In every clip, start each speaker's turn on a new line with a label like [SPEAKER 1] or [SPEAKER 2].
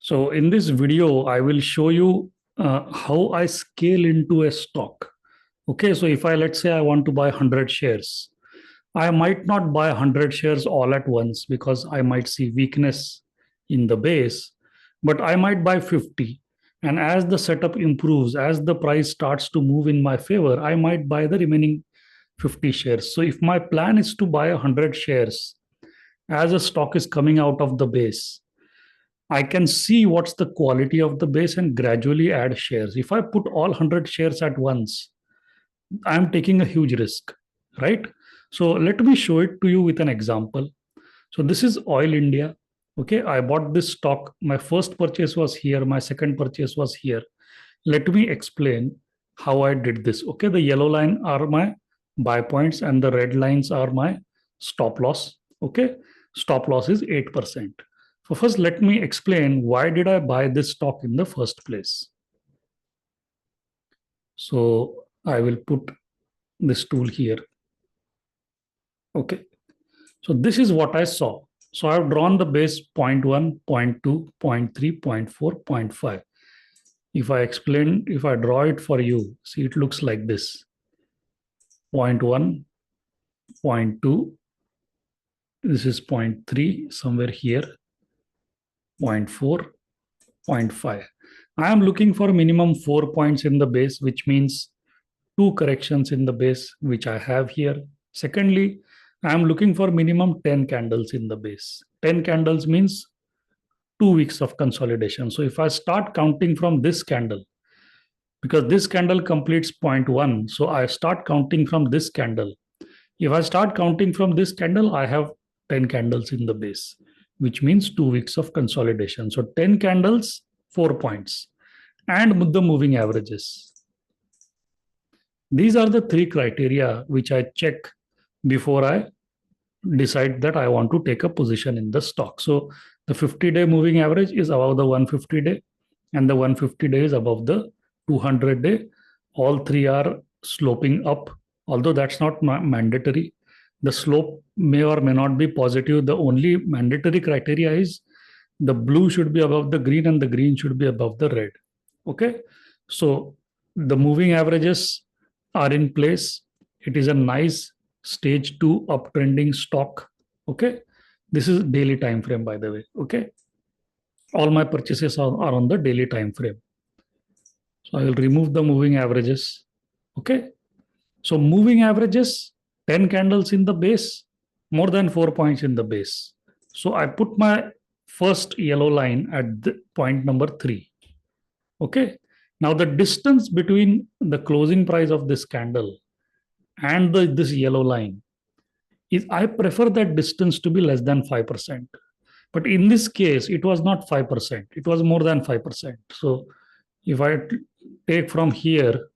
[SPEAKER 1] So in this video, I will show you how I scale into a stock. Okay, so if let's say I want to buy 100 shares, I might not buy 100 shares all at once because I might see weakness in the base, but I might buy 50. And as the setup improves, as the price starts to move in my favor, I might buy the remaining 50 shares. So if my plan is to buy 100 shares as a stock is coming out of the base, I can see what's the quality of the base and gradually add shares. If I put all 100 shares at once, I'm taking a huge risk, right? So let me show it to you with an example. So this is Oil India. Okay, I bought this stock. My first purchase was here. My second purchase was here. Let me explain how I did this. Okay, the yellow line are my buy points and the red lines are my stop loss. Okay, stop loss is 8%. So first, let me explain why did I buy this stock in the first place. So I will put this tool here. Okay, so this is what I saw. So I've drawn the base 0.1, 0.2, 0.3, 0.4, 0.5. If I draw it for you, see it looks like this. 0.1, 0.2, this is 0.3, somewhere here, 0.4, 0.5. I am looking for minimum 4 points in the base, which means 2 corrections in the base, which I have here. Secondly, I am looking for minimum 10 candles in the base. 10 candles means 2 weeks of consolidation. So if I start counting from this candle, because this candle completes 0.1, so I start counting from this candle. If I start counting from this candle, I have 10 candles in the base, which means 2 weeks of consolidation. So 10 candles, 4 points, and the moving averages. These are the 3 criteria which I check before I decide that I want to take a position in the stock. So the 50-day moving average is above the 150-day, and the 150-day is above the 200-day. All 3 are sloping up, although that's not mandatory. The slope may or may not be positive. The only mandatory criteria is the blue should be above the green and the green should be above the red. Okay, so the moving averages are in place. It is a nice stage 2 uptrending stock. Okay, this is daily time frame, by the way. Okay, all my purchases are on the daily time frame. So I will remove the moving averages. Okay, so moving averages, 10 candles in the base, more than 4 points in the base. So I put my first yellow line at the point number 3. Okay, now the distance between the closing price of this candle and this yellow line is, I prefer that distance to be less than 5%. But in this case, it was not 5%. It was more than 5%. So if I take from here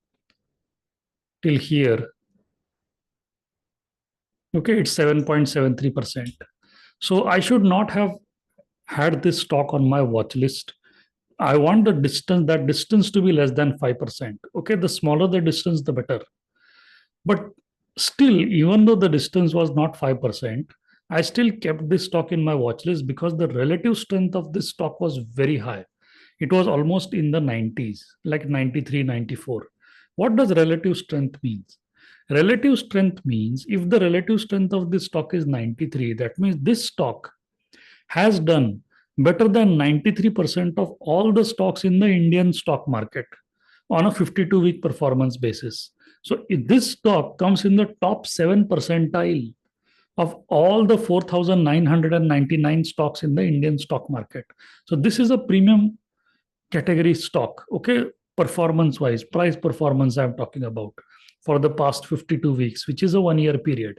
[SPEAKER 1] till here, okay, it's 7.73%. So I should not have had this stock on my watch list. I want that distance to be less than 5%. Okay, the smaller the distance, the better. But still, even though the distance was not 5%, I still kept this stock in my watch list because the relative strength of this stock was very high. It was almost in the 90s, like 93, 94. What does relative strength mean? Relative strength means if the relative strength of this stock is 93, that means this stock has done better than 93% of all the stocks in the Indian stock market on a 52-week performance basis. So if this stock comes in the top 7 percentile of all the 4,999 stocks in the Indian stock market. So this is a premium category stock, okay, performance wise, price performance I'm talking about for the past 52 weeks, which is a 1-year period.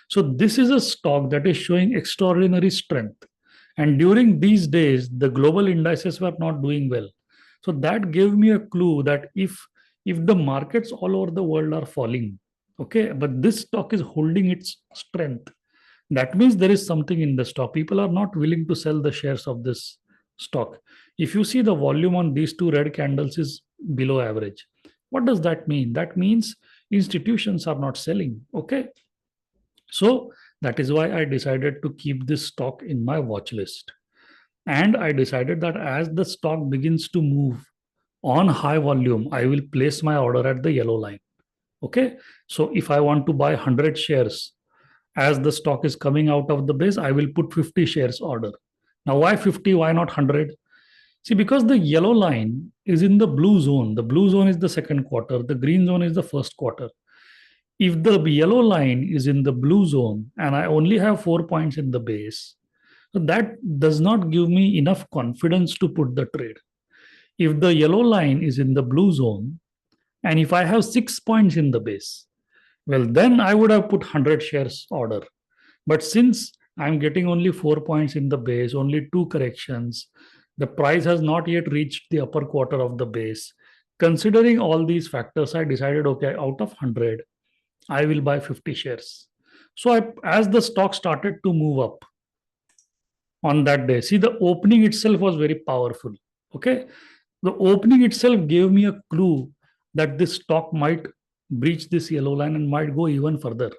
[SPEAKER 1] So this is a stock that is showing extraordinary strength. And during these days, the global indices were not doing well. So that gave me a clue that if the markets all over the world are falling, okay, but this stock is holding its strength, that means there is something in the stock. People are not willing to sell the shares of this stock. If you see the volume on these 2 red candles is below average. What does that mean? That means institutions are not selling. Okay. So that is why I decided to keep this stock in my watch list. And I decided that as the stock begins to move on high volume, I will place my order at the yellow line. Okay. So if I want to buy 100 shares as the stock is coming out of the base, I will put 50 shares order. Now, why 50? Why not 100? See, because the yellow line is in the blue zone. The blue zone is the second quarter, the green zone is the first quarter. If the yellow line is in the blue zone and I only have 4 points in the base, so that does not give me enough confidence to put the trade. If the yellow line is in the blue zone and if I have 6 points in the base, well, then I would have put 100 shares order. But since I'm getting only 4 points in the base, only two corrections, the price has not yet reached the upper quarter of the base. Considering all these factors, I decided, okay, out of 100, I will buy 50 shares. So as the stock started to move up on that day, see, the opening itself was very powerful. Okay. The opening itself gave me a clue that this stock might breach this yellow line and might go even further.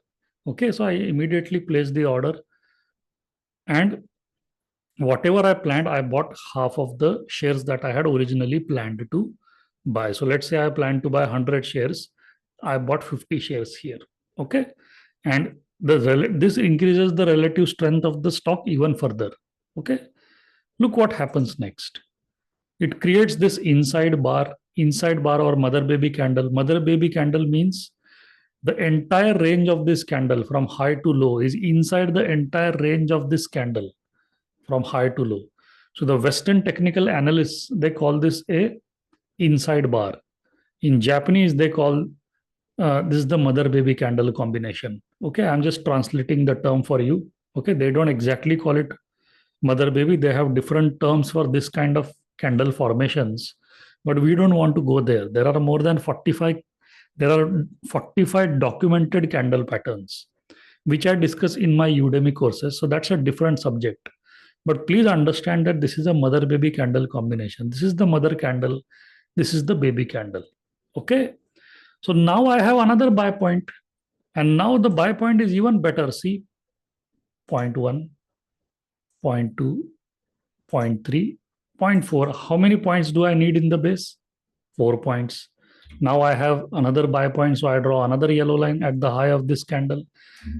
[SPEAKER 1] Okay. So I immediately placed the order, and whatever I planned, I bought half of the shares that I had originally planned to buy. So let's say I planned to buy 100 shares. I bought 50 shares here. Okay. And this increases the relative strength of the stock even further. Okay. Look what happens next. It creates this inside bar or mother baby candle. Mother baby candle means the entire range of this candle from high to low is inside the entire range of this candle from high to low. So the Western technical analysts, they call this a inside bar. In Japanese, they call this is the mother baby candle combination. Okay, I'm just translating the term for you. Okay, they don't exactly call it mother baby. They have different terms for this kind of candle formations, but we don't want to go there. There are more than 45. There are 45 documented candle patterns, which I discuss in my Udemy courses. So that's a different subject. But please understand that this is a mother baby candle combination. This is the mother candle. This is the baby candle. Okay. So now I have another buy point. And now the buy point is even better. See, point 1, point 2, point 3, point 4. How many points do I need in the base? 4 points. Now I have another buy point. So I draw another yellow line at the high of this candle.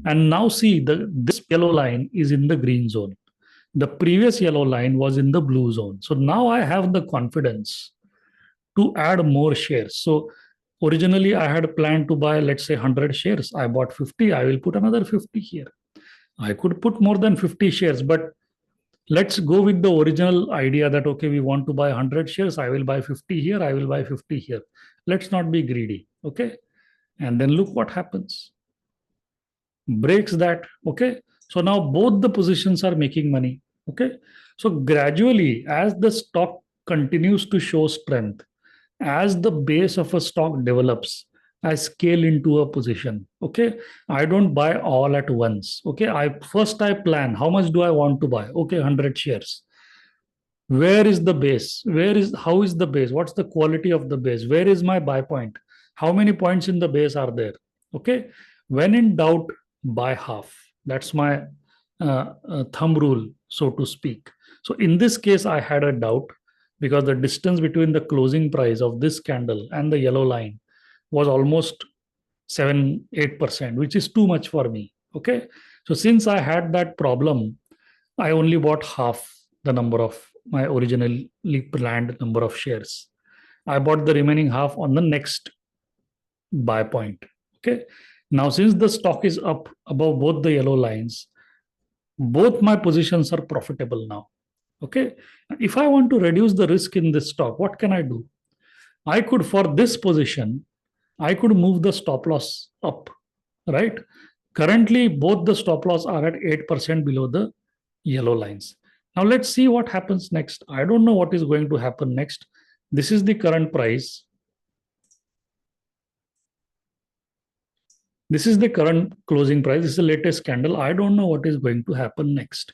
[SPEAKER 1] And now see, this yellow line is in the green zone. The previous yellow line was in the blue zone. So now I have the confidence to add more shares. So originally I had planned to buy, let's say 100 shares. I bought 50. I will put another 50 here. I could put more than 50 shares, but let's go with the original idea that, okay, we want to buy 100 shares. I will buy 50 here. I will buy 50 here. Let's not be greedy. Okay. And then look what happens. Breaks that. Okay. So now both the positions are making money. Okay. So gradually, as the stock continues to show strength, as the base of a stock develops, I scale into a position. Okay. I don't buy all at once. Okay. I plan how much do I want to buy? Okay. 100 shares. Where is the base? How is the base? What's the quality of the base? Where is my buy point? How many points in the base are there? Okay. When in doubt, buy half. That's my thumb rule, so to speak. So in this case, I had a doubt because the distance between the closing price of this candle and the yellow line was almost 7-8%, which is too much for me. Okay. So since I had that problem, I only bought half the number of my originally planned number of shares. I bought the remaining half on the next buy point. Okay. Now, since the stock is up above both the yellow lines, both my positions are profitable now. Okay. If I want to reduce the risk in this stock, what can I do? I could, for this position, I could move the stop loss up, right? Currently, both the stop loss are at 8% below the yellow lines. Now, let's see what happens next. I don't know what is going to happen next. This is the current price. This is the current closing price. This is the latest candle. I don't know what is going to happen next.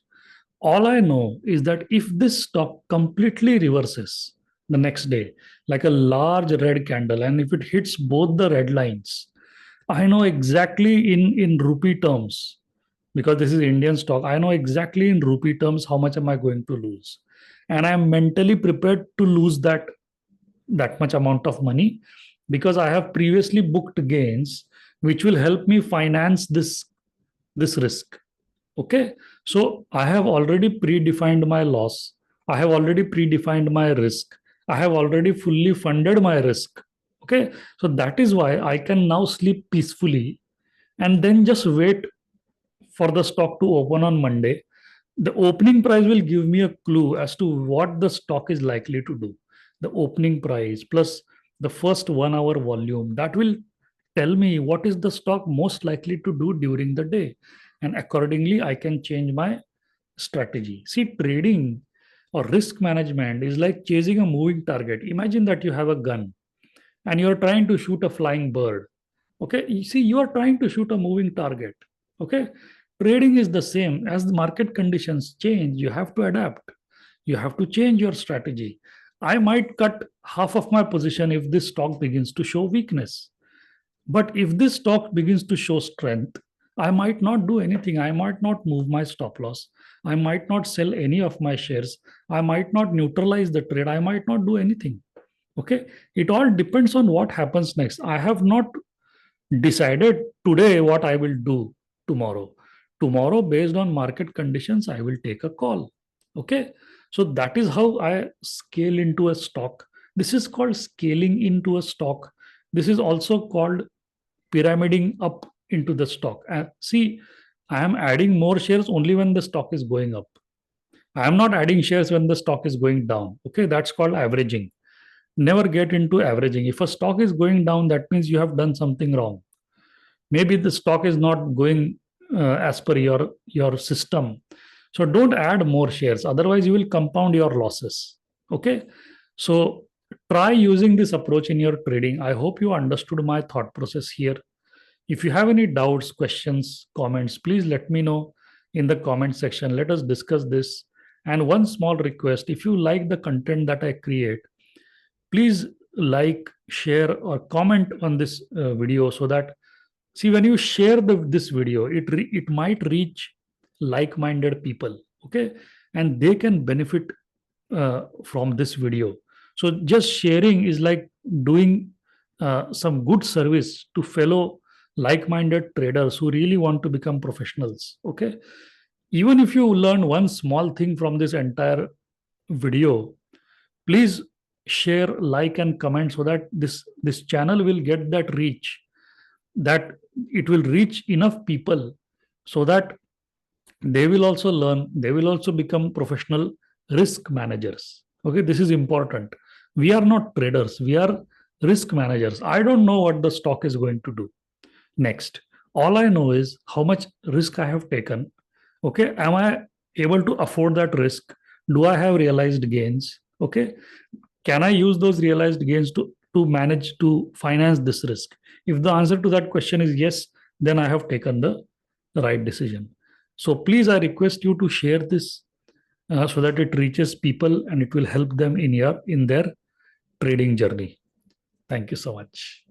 [SPEAKER 1] All I know is that if this stock completely reverses the next day, like a large red candle, and if it hits both the red lines, I know exactly in rupee terms, because this is Indian stock, I know exactly in rupee terms how much am I going to lose. and I'm mentally prepared to lose that much amount of money, because I have previously booked gains which will help me finance this risk. Okay, so I have already predefined my loss, I have already predefined my risk, I have already fully funded my risk. Okay, so that is why I can now sleep peacefully and then just wait for the stock to open on Monday. The opening price will give me a clue as to what the stock is likely to do. The opening price plus the first 1 hour volume, that will tell me what is the stock most likely to do during the day. And accordingly, I can change my strategy. See, trading or risk management is like chasing a moving target. Imagine that you have a gun and you're trying to shoot a flying bird. Okay, you see, you are trying to shoot a moving target. Okay, trading is the same. As the market conditions change, you have to adapt, you have to change your strategy. I might cut half of my position if this stock begins to show weakness, but if this stock begins to show strength, I might not do anything. I might not move my stop loss, I might not sell any of my shares, I might not neutralize the trade, I might not do anything. Okay, it all depends on what happens next. I have not decided today what I will do tomorrow. Tomorrow, based on market conditions, I will take a call. Okay. So that is how I scale into a stock. This is called scaling into a stock. This is also called pyramiding up into the stock. See, I am adding more shares only when the stock is going up. I am not adding shares when the stock is going down. Okay. That's called averaging. Never get into averaging. If a stock is going down, that means you have done something wrong. Maybe the stock is not going as per your system, so don't add more shares, otherwise you will compound your losses. Okay, so try using this approach in your trading. I hope you understood my thought process here. If you have any doubts, questions, comments, please let me know in the comment section. Let us discuss this. And one small request, if you like the content that I create, please like, share, or comment on this video, so that, see, when you share this video, it might reach like-minded people. Okay, and they can benefit from this video. So just sharing is like doing some good service to fellow like-minded traders who really want to become professionals. Okay, even if you learn one small thing from this entire video, please share, like, and comment, so that this channel will get that reach, that it will reach enough people, so that they will also learn, they will also become professional risk managers. Okay, this is important. We are not traders, we are risk managers. I don't know what the stock is going to do next. All I know is how much risk I have taken. Okay, am I able to afford that risk? Do I have realized gains? Okay, can I use those realized gains to manage to finance this risk? If the answer to that question is yes, then I have taken the right decision. So please, I request you to share this so that it reaches people and it will help them in their trading journey. Thank you so much.